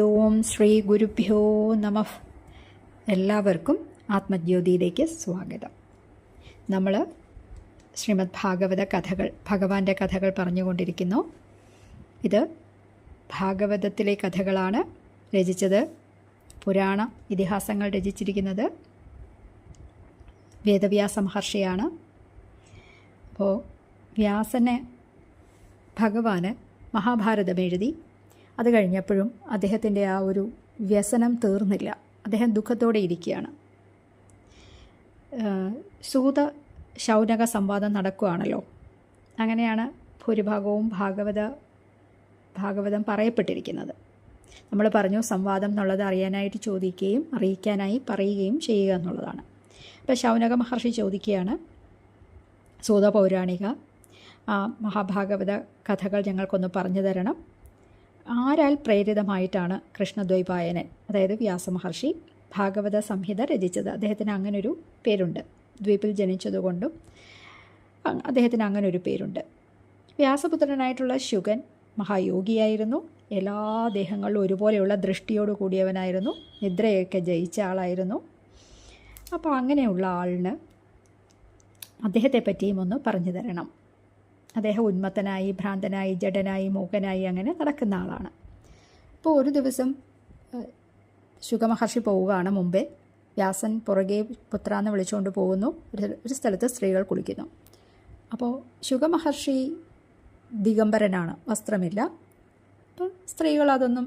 ഓം ശ്രീ ഗുരുഭ്യോ നമഃ. എല്ലാവർക്കും ആത്മജ്യോതിയിലേക്ക് സ്വാഗതം. നമ്മൾ ശ്രീമദ് ഭാഗവത കഥകൾ, ഭഗവാന്റെ കഥകൾ പറഞ്ഞുകൊണ്ടിരിക്കുന്നു. ഇത് ഭാഗവതത്തിലെ കഥകളാണ്. രചിച്ചത്, പുരാണ ഇതിഹാസങ്ങൾ രചിച്ചിരിക്കുന്നത് വേദവ്യാസ മഹർഷിയാണ്. അപ്പോൾ ഭഗവാന് മഹാഭാരതം എഴുതി. അത് കഴിഞ്ഞപ്പോഴും അദ്ദേഹത്തിൻ്റെ ആ ഒരു വ്യസനം തീർന്നില്ല. അദ്ദേഹം ദുഃഖത്തോടെ ഇരിക്കുകയാണ്. സൂത ശൗനക സംവാദം നടക്കുകയാണല്ലോ. അങ്ങനെയാണ് ഭൂരിഭാഗവും ഭാഗവതം പറയപ്പെട്ടിരിക്കുന്നത്. നമ്മൾ പറഞ്ഞു, സംവാദം എന്നുള്ളത് അറിയാനായിട്ട് ചോദിക്കുകയും അറിയിക്കാനായി പറയുകയും ചെയ്യുക എന്നുള്ളതാണ്. അപ്പോൾ ശൗനക മഹർഷി ചോദിക്കുകയാണ്, സൂത പൗരാണിക, ആ മഹാഭാഗവത കഥകൾ ഞങ്ങൾക്കൊന്ന് പറഞ്ഞു തരണം. ആരാൽ പ്രേരിതമായിട്ടാണ് കൃഷ്ണദ്വൈപായനൻ, അതായത് വ്യാസമഹർഷി, ഭാഗവത സംഹിത രചിച്ചത്? അദ്ദേഹത്തിന് അങ്ങനൊരു പേരുണ്ട്. ദ്വീപിൽ ജനിച്ചതുകൊണ്ടും അദ്ദേഹത്തിന് അങ്ങനൊരു പേരുണ്ട്. വ്യാസപുത്രനായിട്ടുള്ള ശുഗൻ മഹായോഗിയായിരുന്നു. എല്ലാ ദേഹങ്ങളിലും ഒരുപോലെയുള്ള ദൃഷ്ടിയോട് കൂടിയവനായിരുന്നു. നിദ്രയൊക്കെ ജയിച്ച ആളായിരുന്നു. അപ്പോൾ അങ്ങനെയുള്ള ആളിന് അദ്ദേഹത്തെ പറ്റിയും ഒന്ന് പറഞ്ഞു തരണം. അദ്ദേഹം ഉന്മത്തനായി, ഭ്രാന്തനായി, ജഡനായി, മൂകനായി അങ്ങനെ നടക്കുന്ന ആളാണ്. അപ്പോൾ ഒരു ദിവസം ശുഗമഹർഷി പോവുകയാണ്. മുമ്പേ വ്യാസൻ പുറകെ പുത്രാന്ന് വിളിച്ചുകൊണ്ട് പോകുന്നു. ഒരു സ്ഥലത്ത് സ്ത്രീകൾ കുളിക്കുന്നു. അപ്പോൾ ശുഗമഹർഷി ദിഗംബരനാണ്, വസ്ത്രമില്ല. അപ്പോൾ സ്ത്രീകൾ അതൊന്നും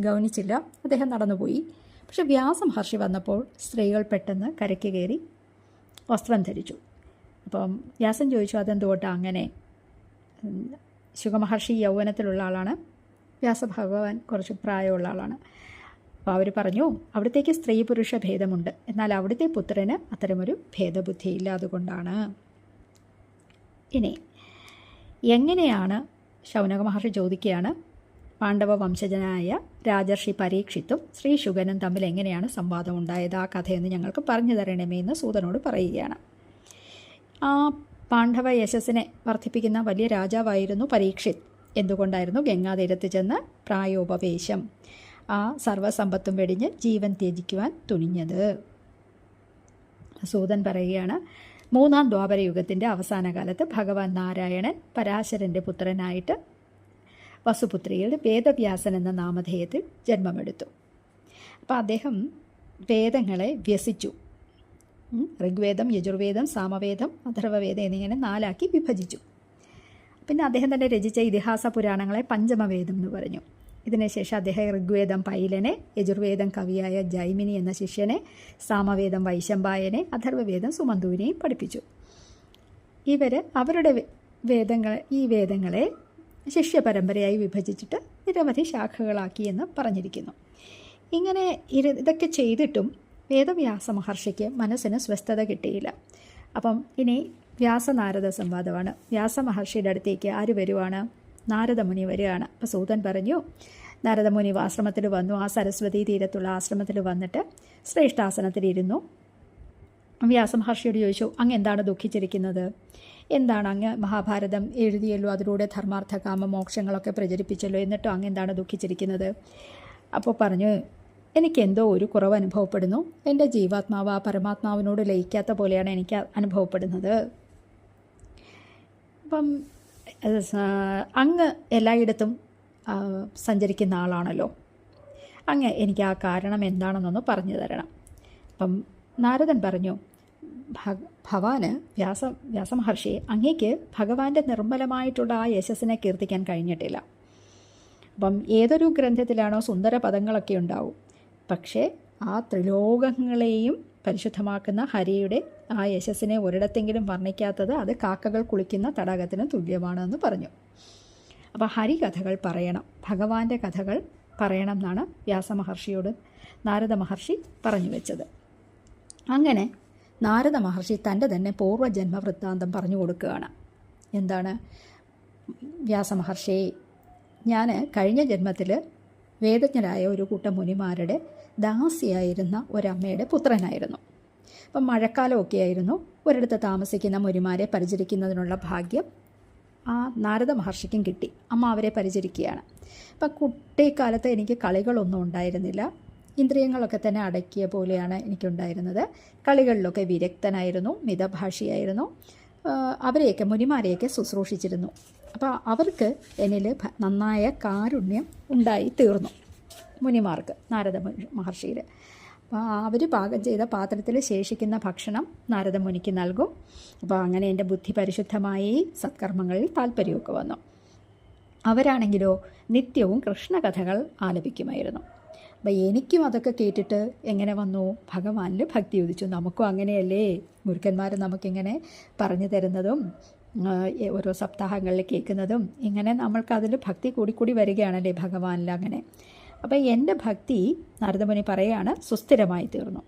ഗൗനിച്ചില്ല. അദ്ദേഹം നടന്നുപോയി. പക്ഷെ വ്യാസമഹർഷി വന്നപ്പോൾ സ്ത്രീകൾ പെട്ടെന്ന് കരയ്ക്ക് കയറി വസ്ത്രം ധരിച്ചു. അപ്പം വ്യാസൻ ചോദിച്ചു, അതെന്തുകൊണ്ടാണ് അങ്ങനെ? ശുഗമഹർഷി യൗവനത്തിലുള്ള ആളാണ്, വ്യാസഭഗവാൻ കുറച്ച് പ്രായമുള്ള ആളാണ്. അപ്പോൾ അവർ പറഞ്ഞു, അവിടത്തേക്ക് സ്ത്രീ പുരുഷ ഭേദമുണ്ട്, എന്നാൽ അവിടുത്തെ പുത്രന് അത്തരമൊരു ഭേദബുദ്ധിയില്ല, അതുകൊണ്ടാണ്. ഇനി എങ്ങനെയാണ്, ശൗനക മഹർഷി ചോദിക്കുകയാണ്, പാണ്ഡവ വംശജനായ രാജർഷി പരീക്ഷിത്തും ശ്രീ ശുഗനും തമ്മിൽ എങ്ങനെയാണ് സംവാദം ഉണ്ടായത്? ആ കഥയെന്ന് ഞങ്ങൾക്ക് പറഞ്ഞു തരണമേ എന്ന് സൂതനോട് പറയുകയാണ്. ആ പാണ്ഡവ യശസ്സിനെ വർദ്ധിപ്പിക്കുന്ന വലിയ രാജാവായിരുന്നു പരീക്ഷിത്. എന്തുകൊണ്ടായിരുന്നു ഗംഗാതീരത്ത് ചെന്ന് പ്രായോപവേശം, ആ സർവ്വസമ്പത്തും വെടിഞ്ഞ് ജീവൻ ത്യജിക്കുവാൻ തുനിഞ്ഞത്? സൂതൻ പറയുകയാണ്, 3-ാം ദ്വാപരയുഗത്തിൻ്റെ അവസാന കാലത്ത് ഭഗവാൻ നാരായണൻ പരാശരൻ്റെ പുത്രനായിട്ട് വസുപുത്രിയിൽ വേദവ്യാസൻ എന്ന നാമധേയത്തിൽ ജന്മമെടുത്തു. അപ്പോൾ അദ്ദേഹം വേദങ്ങളെ വ്യസിച്ചു. ഋഗ്വേദം, യജുർവേദം, സാമവേദം, അഥർവവേദം എന്നിങ്ങനെ 4ആക്കി വിഭജിച്ചു. പിന്നെ അദ്ദേഹം തന്നെ രചിച്ച ഇതിഹാസ പുരാണങ്ങളെ പഞ്ചമവേദം എന്ന് പറഞ്ഞു. ഇതിനുശേഷം അദ്ദേഹം ഋഗ്വേദം പൈലനെ, യജുർവേദം കവിയായ ജൈമിനി എന്ന ശിഷ്യനെ, സാമവേദം വൈശമ്പായനെ, അഥർവവേദം സുമന്തുവിനെയും പഠിപ്പിച്ചു. അവരുടെ വേദങ്ങളെ ശിഷ്യപരമ്പരയായി വിഭജിച്ചിട്ട് നിരവധി ശാഖകളാക്കി എന്ന് പറഞ്ഞിരിക്കുന്നു. ഇങ്ങനെ ഇതൊക്കെ ചെയ്തിട്ടും വേദവ്യാസ മഹർഷിക്ക് മനസ്സിന് സ്വസ്ഥത കിട്ടിയില്ല. അപ്പം ഇനി വ്യാസനാരദ സംവാദമാണ്. വ്യാസമഹർഷിയുടെ അടുത്തേക്ക് ആര് വരുവാണ്? നാരദമുനി വരികയാണ്. അപ്പോൾ സൂതൻ പറഞ്ഞു, നാരദമുനി ആശ്രമത്തിൽ വന്നു. ആ സരസ്വതി തീരത്തുള്ള ആശ്രമത്തിൽ വന്നിട്ട് ശ്രേഷ്ഠാസനത്തിലിരുന്നു. വ്യാസമഹർഷിയോട് ചോദിച്ചു, അങ്ങ് എന്താണ് ദുഃഖിച്ചിരിക്കുന്നത്? എന്താണ് അങ്ങ് മഹാഭാരതം എഴുതിയല്ലോ, അതിലൂടെ ധർമാർത്ഥ കാമ മോക്ഷങ്ങളൊക്കെ പ്രചരിപ്പിച്ചല്ലോ, എന്നിട്ടും അങ്ങ് എന്താണ് ദുഃഖിച്ചിരിക്കുന്നത്? അപ്പോൾ പറഞ്ഞു, എനിക്കെന്തോ ഒരു കുറവ് അനുഭവപ്പെടുന്നു. എൻ്റെ ജീവാത്മാവ് ആ പരമാത്മാവിനോട് ലയിക്കാത്ത പോലെയാണ് എനിക്ക് അനുഭവപ്പെടുന്നത്. അപ്പം അങ്ങ് എല്ലായിടത്തും സഞ്ചരിക്കുന്ന ആളാണല്ലോ, അങ്ങ് എനിക്ക് ആ കാരണം എന്താണെന്നൊന്ന് പറഞ്ഞു തരണം. അപ്പം നാരദൻ പറഞ്ഞു, ഭവാന് വ്യാസമഹർഷി, അങ്ങേക്ക് ഭഗവാന്റെ നിർമ്മലമായിട്ടുള്ള ആ യശസ്സിനെ കീർത്തിക്കാൻ കഴിഞ്ഞിട്ടില്ല. അപ്പം ഏതൊരു ഗ്രന്ഥത്തിലാണോ സുന്ദര പദങ്ങളൊക്കെ ഉണ്ടാവും, പക്ഷേ ആ ത്രിലോകങ്ങളെയും പരിശുദ്ധമാക്കുന്ന ഹരിയുടെ ആ യശസ്സിനെ ഒരിടത്തെങ്കിലും വർണ്ണിക്കാത്തത് അത് കാക്കകൾ കുളിക്കുന്ന തടാകത്തിന് തുല്യമാണെന്ന് പറഞ്ഞു. അപ്പോൾ ഹരികഥകൾ പറയണം, ഭഗവാന്റെ കഥകൾ പറയണം എന്നാണ് വ്യാസമഹർഷിയോട് നാരദ മഹർഷി പറഞ്ഞു വെച്ചത്. അങ്ങനെ നാരദ മഹർഷി തൻ്റെ തന്നെ പൂർവ്വജന്മ വൃത്താന്തം പറഞ്ഞു കൊടുക്കുകയാണ്. എന്താണ്? വ്യാസമഹർഷി, ഞാൻ കഴിഞ്ഞ ജന്മത്തിൽ വേദജ്ഞരായ ഒരു കൂട്ടം മുനിമാരുടെ ദാസിയായിരുന്ന ഒരമ്മയുടെ പുത്രനായിരുന്നു. അപ്പം മഴക്കാലമൊക്കെ ആയിരുന്നു. ഒരിടത്ത് താമസിക്കുന്ന മുനിമാരെ പരിചരിക്കുന്നതിനുള്ള ഭാഗ്യം ആ നാരദ മഹർഷിക്കും കിട്ടി. അമ്മ അവരെ പരിചരിക്കുകയാണ്. അപ്പം കുട്ടിക്കാലത്ത് എനിക്ക് കളികളൊന്നും ഉണ്ടായിരുന്നില്ല. ഇന്ദ്രിയങ്ങളൊക്കെ തന്നെ അടക്കിയ പോലെയാണ് എനിക്കുണ്ടായിരുന്നത്. കളികളിലൊക്കെ വിരക്തനായിരുന്നു, മിതഭാഷിയായിരുന്നു. അവരെയൊക്കെ മുനിമാരെയൊക്കെ ശുശ്രൂഷിച്ചിരുന്നു. അപ്പോൾ അവർക്ക് എന്നിൽ നന്നായ കാരുണ്യം ഉണ്ടായി തീർന്നു, മുനിമാർക്ക്, നാരദ മഹർഷിയിൽ. അപ്പോൾ അവർ പാകം ചെയ്ത പാത്രത്തിൽ ശേഷിക്കുന്ന ഭക്ഷണം നാരദ മുനിക്ക് നൽകും. അപ്പോൾ അങ്ങനെ എൻ്റെ ബുദ്ധി പരിശുദ്ധമായി സത്കർമ്മങ്ങളിൽ താല്പര്യമൊക്കെ വന്നു. അവരാണെങ്കിലോ നിത്യവും കൃഷ്ണകഥകൾ ആലപിക്കുമായിരുന്നു. അപ്പോൾ എനിക്കും അതൊക്കെ കേട്ടിട്ട് എങ്ങനെ വന്നു, ഭഗവാനിൽ ഭക്തി ഉദിച്ചു. നമുക്കും അങ്ങനെയല്ലേ ഗുരുക്കന്മാർ നമുക്കിങ്ങനെ പറഞ്ഞു തരുന്നതും ഓരോ സപ്താഹങ്ങളിൽ കേൾക്കുന്നതും, ഇങ്ങനെ നമ്മൾക്കതിൽ ഭക്തി കൂടിക്കൂടി വരികയാണല്ലേ ഭഗവാനിൽ. അങ്ങനെ അപ്പോൾ എൻ്റെ ഭക്തി, നാരദമുനി പറയുകയാണ്, സുസ്ഥിരമായി തീർന്നു.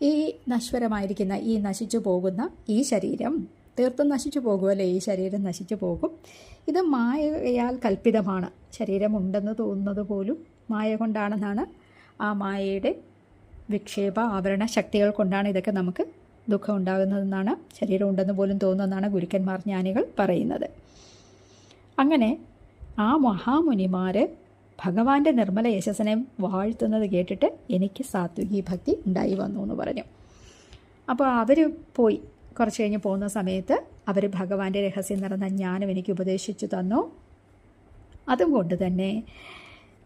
ഈ നശ്വരമായിരിക്കുന്ന, ഈ നശിച്ചു പോകുന്ന ഈ ശരീരം തീർത്തും നശിച്ചു പോകുമല്ലേ, ഈ ശരീരം നശിച്ചു പോകും. ഇത് മായയാൽ കൽപ്പിതമാണ്. ശരീരമുണ്ടെന്ന് തോന്നുന്നത് പോലും മായ കൊണ്ടാണെന്നാണ്, ആ മായയുടെ വിക്ഷേപ ആവരണ ശക്തികൾ കൊണ്ടാണ് ഇതൊക്കെ നമുക്ക് ദുഃഖം ഉണ്ടാകുന്നതെന്നാണ്, ശരീരം ഉണ്ടെന്ന് പോലും തോന്നുന്നതെന്നാണ് ഗുരുക്കന്മാർ, ജ്ഞാനികൾ പറയുന്നത്. അങ്ങനെ ആ മഹാമുനിമാർ ഭഗവാന്റെ നിർമ്മല യശസ്സിനെ വാഴ്ത്തുന്നത് കേട്ടിട്ട് എനിക്ക് സാത്വികീ ഭക്തി ഉണ്ടായി വന്നു എന്ന് പറഞ്ഞു. അപ്പോൾ അവർ പോയി. കുറച്ച് കഴിഞ്ഞ് പോകുന്ന സമയത്ത് അവർ ഭഗവാന്റെ രഹസ്യം നിറഞ്ഞ ജ്ഞാനം എനിക്ക് ഉപദേശിച്ചു തന്നു. അതുകൊണ്ട് തന്നെ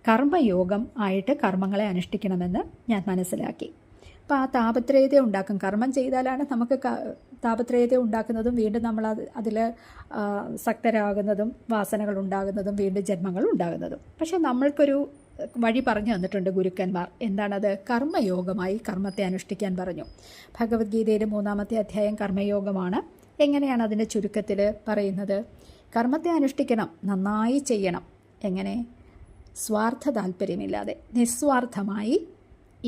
കർമ്മയോഗം ആയിട്ട് കർമ്മങ്ങളെ അനുഷ്ഠിക്കണമെന്ന് ഞാൻ മനസ്സിലാക്കി. അപ്പോൾ ആ താപത്രയത ഉണ്ടാക്കും. കർമ്മം ചെയ്താലാണ് നമുക്ക് താപത്രയത ഉണ്ടാക്കുന്നതും വീണ്ടും നമ്മൾ അതിൽ സക്തരാകുന്നതും വാസനകൾ ഉണ്ടാകുന്നതും വീണ്ടും ജന്മങ്ങൾ ഉണ്ടാകുന്നതും. പക്ഷേ നമ്മൾക്കൊരു വഴി പറഞ്ഞു തന്നിട്ടുണ്ട് ഗുരുക്കന്മാർ. എന്താണത്? കർമ്മയോഗമായി കർമ്മത്തെ അനുഷ്ഠിക്കാൻ പറഞ്ഞു. ഭഗവത്ഗീതയിൽ 3-ാമത്തെ അധ്യായം കർമ്മയോഗമാണ്. എങ്ങനെയാണ് അതിൻ്റെ ചുരുക്കത്തിൽ പറയുന്നത്? കർമ്മത്തെ അനുഷ്ഠിക്കണം, നന്നായി ചെയ്യണം. എങ്ങനെ? സ്വാർത്ഥ താല്പര്യമില്ലാതെ നിസ്വാർത്ഥമായി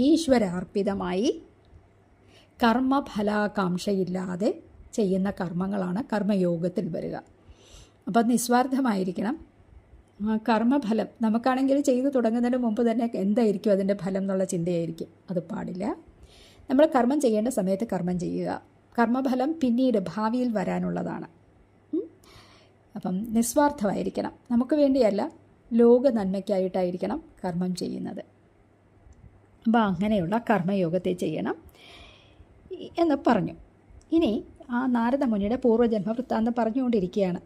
ഈശ്വരാർപ്പിതമായി കർമ്മഫലാകാംക്ഷയില്ലാതെ ചെയ്യുന്ന കർമ്മങ്ങളാണ് കർമ്മയോഗത്തിൽ വരിക. അപ്പം നിസ്വാർത്ഥമായിരിക്കണം. കർമ്മഫലം നമുക്കാണെങ്കിൽ ചെയ്തു തുടങ്ങുന്നതിന് മുമ്പ് തന്നെ എന്തായിരിക്കും അതിൻ്റെ ഫലം എന്നുള്ള ചിന്തയായിരിക്കും. അത് പാടില്ല. നമ്മൾ കർമ്മം ചെയ്യേണ്ട സമയത്ത് കർമ്മം ചെയ്യുക. കർമ്മഫലം പിന്നീട് ഭാവിയിൽ വരാനുള്ളതാണ്. അപ്പം നിസ്വാർത്ഥമായിരിക്കണം. നമുക്ക് വേണ്ടിയല്ല, ലോക നന്മയ്ക്കായിട്ടായിരിക്കണം കർമ്മം ചെയ്യുന്നത്. അപ്പോൾ അങ്ങനെയുള്ള കർമ്മയോഗത്തെ ചെയ്യണം എന്ന് പറഞ്ഞു. ഇനി ആ നാരദ മുനിയുടെ പൂർവ്വജന്മ വൃത്താന്തം പറഞ്ഞുകൊണ്ടിരിക്കുകയാണ്.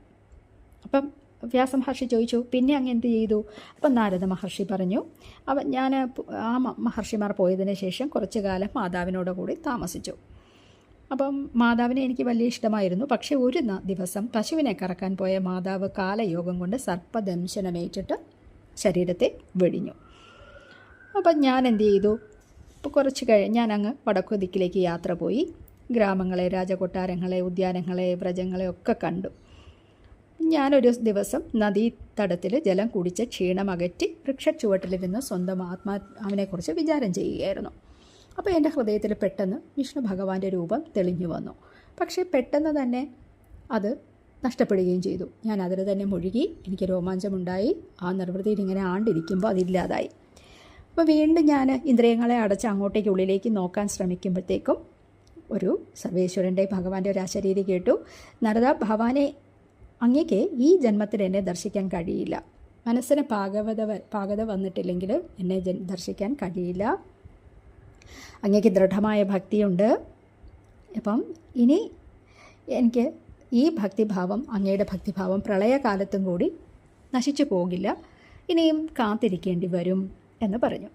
അപ്പം വ്യാസമഹർഷി ചോദിച്ചു, പിന്നെ അങ്ങ് എന്ത് ചെയ്തു? അപ്പം നാരദ മഹർഷി പറഞ്ഞു, ഞാൻ ആ മഹർഷിമാർ പോയതിന് ശേഷം കുറച്ചു കാലം മാതാവിനോട് കൂടി താമസിച്ചു. അപ്പം മാതാവിനെ എനിക്ക് വലിയ ഇഷ്ടമായിരുന്നു. പക്ഷേ ഒരു ദിവസം പശുവിനെ കറക്കാൻ പോയ മാതാവ് കാലയോഗം കൊണ്ട് സർപ്പദംശനമേറ്റിട്ട് ശരീരത്തെ വെടിഞ്ഞു. അപ്പം ഞാൻ എന്ത് ചെയ്തു? ഇപ്പോൾ കുറച്ച് ഞാൻ അങ്ങ് വടക്കു ദിക്കിലേക്ക് യാത്ര പോയി. ഗ്രാമങ്ങളെ, രാജകൊട്ടാരങ്ങളെ, ഉദ്യാനങ്ങളെ, വ്രജങ്ങളെ ഒക്കെ കണ്ടു. ഞാനൊരു ദിവസം നദീതടത്തിൽ ജലം കുടിച്ച് ക്ഷീണമകറ്റി വൃക്ഷച്ചുവട്ടിലിരുന്ന് സ്വന്തം ആത്മാവിനെക്കുറിച്ച് വിചാരം ചെയ്യുകയായിരുന്നു. അപ്പോൾ എൻ്റെ ഹൃദയത്തിൽ പെട്ടെന്ന് വിഷ്ണു ഭഗവാന്റെ രൂപം തെളിഞ്ഞു വന്നു. പക്ഷേ പെട്ടെന്ന് തന്നെ അത് നഷ്ടപ്പെടുകയും ചെയ്തു. ഞാൻ അതിൽ തന്നെ മുഴുകി. എനിക്ക് രോമാഞ്ചമുണ്ടായി. ആ നിർവൃതിയിൽ ഇങ്ങനെ ആണ്ടിരിക്കുമ്പോൾ അതില്ലാതായി. അപ്പോൾ വീണ്ടും ഞാൻ ഇന്ദ്രിയങ്ങളെ അടച്ച് അങ്ങോട്ടേക്ക് ഉള്ളിലേക്ക് നോക്കാൻ ശ്രമിക്കുമ്പോഴത്തേക്കും ഒരു സർവേശ്വരൻ്റെ ഭഗവാന്റെ ഒരു അശരീരി കേട്ടു. നാരദ, ഭഗവാനെ, അങ്ങേക്ക് ഈ ജന്മത്തിൽ എന്നെ ദർശിക്കാൻ കഴിയില്ല. മനസ്സിന് പാകത വന്നിട്ടില്ലെങ്കിൽ എന്നെ ദർശിക്കാൻ കഴിയില്ല. അങ്ങേക്ക് ദൃഢമായ ഭക്തിയുണ്ട്. അപ്പം ഇനി എനിക്ക് ഈ ഭക്തിഭാവം, അങ്ങയുടെ ഭക്തിഭാവം പ്രളയകാലത്തും കൂടി നശിച്ചു പോകില്ല. ഇനിയും കാത്തിരിക്കേണ്ടി വരും എന്ന് പറഞ്ഞു.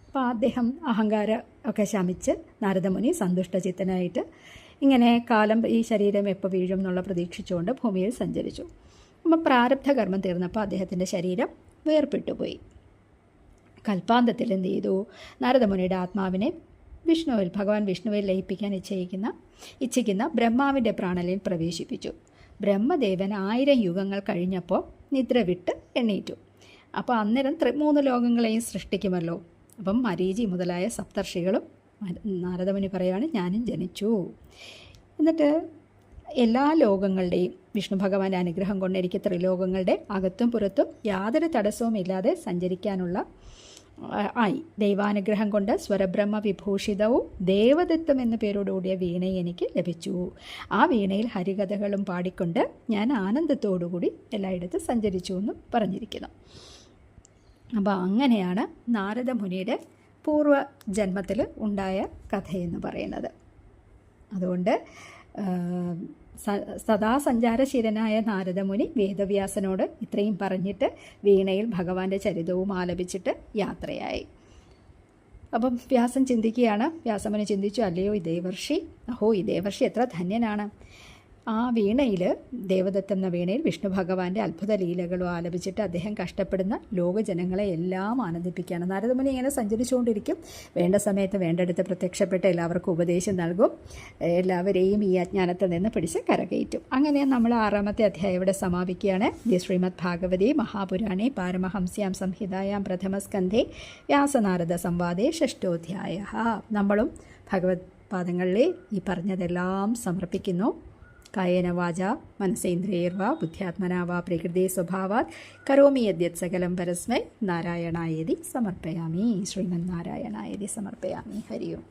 അപ്പോൾ അദ്ദേഹം അഹങ്കാരം ഒക്കെ ശമിച്ച് നാരദമുനി സന്തുഷ്ടചിത്തനായിട്ട് ഇങ്ങനെ കാലം, ഈ ശരീരം എപ്പോൾ വീഴും എന്നുള്ള പ്രതീക്ഷിച്ചുകൊണ്ട് ഭൂമിയിൽ സഞ്ചരിച്ചു. അപ്പം പ്രാരബ്ധ കർമ്മം തീർന്നപ്പോൾ അദ്ദേഹത്തിൻ്റെ ശരീരം വേർപെട്ടുപോയി. കൽപ്പാന്തത്തിൽ എന്ത് ചെയ്തു? നാരദമുനിയുടെ ആത്മാവിനെ ഭഗവാൻ വിഷ്ണുവിൽ ലയിപ്പിക്കാൻ ഇച്ഛിക്കുന്ന ബ്രഹ്മാവിൻ്റെ പ്രാണലിൽ പ്രവേശിപ്പിച്ചു. ബ്രഹ്മദേവൻ 1000 യുഗങ്ങൾ കഴിഞ്ഞപ്പോൾ നിദ്ര വിട്ട് എണ്ണീറ്റു. അപ്പോൾ അന്നേരം 3 ലോകങ്ങളെയും സൃഷ്ടിക്കുമല്ലോ. അപ്പം മരീചി മുതലായ സപ്തർഷികളും നാരദമുനി പറയുകയാണ്, ഞാനും ജനിച്ചു. എന്നിട്ട് എല്ലാ ലോകങ്ങളുടെയും വിഷ്ണു ഭഗവാന്റെ അനുഗ്രഹം കൊണ്ട് എനിക്ക് ത്രിലോകങ്ങളുടെ അകത്തും പുറത്തും യാതൊരു തടസ്സവും ഇല്ലാതെ സഞ്ചരിക്കാനുള്ള ആയി. ദൈവാനുഗ്രഹം കൊണ്ട് സ്വരബ്രഹ്മ വിഭൂഷിതവും ദേവദത്തം എന്ന പേരോടുകൂടിയ വീണയെ എനിക്ക് ലഭിച്ചു. ആ വീണയിൽ ഹരികഥകളും പാടിക്കൊണ്ട് ഞാൻ ആനന്ദത്തോടുകൂടി എല്ലായിടത്തും സഞ്ചരിച്ചു എന്നും പറഞ്ഞിരിക്കുന്നു. അപ്പോൾ അങ്ങനെയാണ് നാരദമുനിയുടെ പൂർവ്വജന്മത്തിൽ ഉണ്ടായ കഥയെന്ന് പറയുന്നത്. അതുകൊണ്ട് സദാ സഞ്ചാരശീലനായ നാരദമുനി വേദവ്യാസനോട് ഇത്രയും പറഞ്ഞിട്ട് വീണയിൽ ഭഗവാന്റെ ചരിതവും ആലപിച്ചിട്ട് യാത്രയായി. അപ്പം വ്യാസൻ ചിന്തിക്കുകയാണ്. വ്യാസമുനി ചിന്തിച്ചു, അല്ലയോ ഈ ദേവർഷി, ഈ ദേവർഷി എത്ര ധന്യനാണ്. ആ വീണയിൽ, ദേവദത്തം എന്ന വീണയിൽ വിഷ്ണു ഭഗവാന്റെ അത്ഭുത ലീലകളും ആലപിച്ചിട്ട് അദ്ദേഹം കഷ്ടപ്പെടുന്ന ലോകജനങ്ങളെ എല്ലാം ആനന്ദിപ്പിക്കുകയാണ്. നാരദമുനി ഇങ്ങനെ സഞ്ചരിച്ചുകൊണ്ടിരിക്കും. വേണ്ട സമയത്ത് വേണ്ടടുത്ത് പ്രത്യക്ഷപ്പെട്ട് എല്ലാവർക്കും ഉപദേശം നൽകും. എല്ലാവരെയും ഈ അജ്ഞാനത്തിൽ നിന്ന് പിടിച്ച് കരകയറ്റും. അങ്ങനെ നമ്മൾ 6ാമത്തെ അധ്യായം ഇവിടെ സമാപിക്കുകയാണ്. ദി ശ്രീമദ് ഭാഗവതി മഹാപുരാണേ പാരമഹംസ്യാം സംഹിതായാം പ്രഥമസ്കന്ധേ വ്യാസനാരദ സംവാദേ 6ാധ്യായ. നമ്മളും ഭഗവത് പാദങ്ങളിലെ ഈ പറഞ്ഞതെല്ലാം സമർപ്പിക്കുന്നു. കായേന വാച മനസേന്ദ്രിയർവാ ബുദ്ധ്യാത്മനാ വാ പ്രകൃതി സ്വഭാവാത് കരോമി യദ്യത് സകലം പരസ്മൈ നാരായണായേതി സമർപ്പയാമി. ശ്രീമന്നാരായണായേതി സമർപ്പയാമി. ഹരി ഓം.